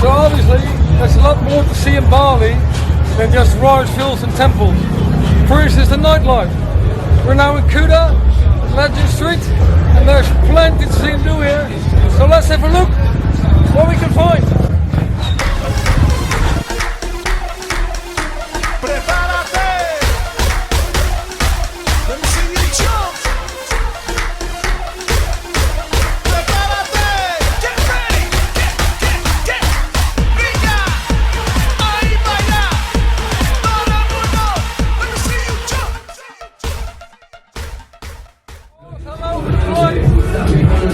So obviously, there's a lot more to see in Bali than just rice fields and temples. First is the nightlife. We're now in Kuta, Legian Street, and there's plenty to see and do here. So let's have a look what we can find.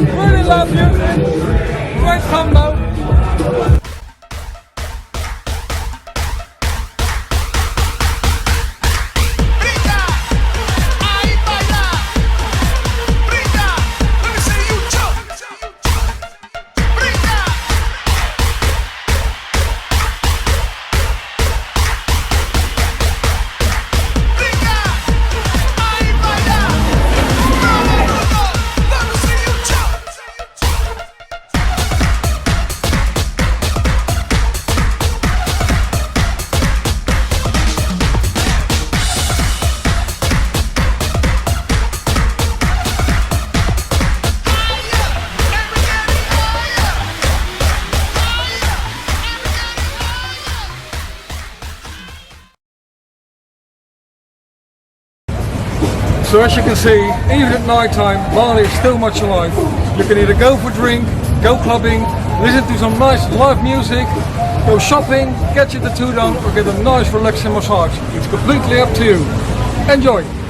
Really love you. Great combo. So as you can see, even at night time, Bali is still much alive. You can either go for a drink, go clubbing, listen to some nice live music, go shopping, get your tattoo done, or get a nice relaxing massage. It's completely up to you. Enjoy!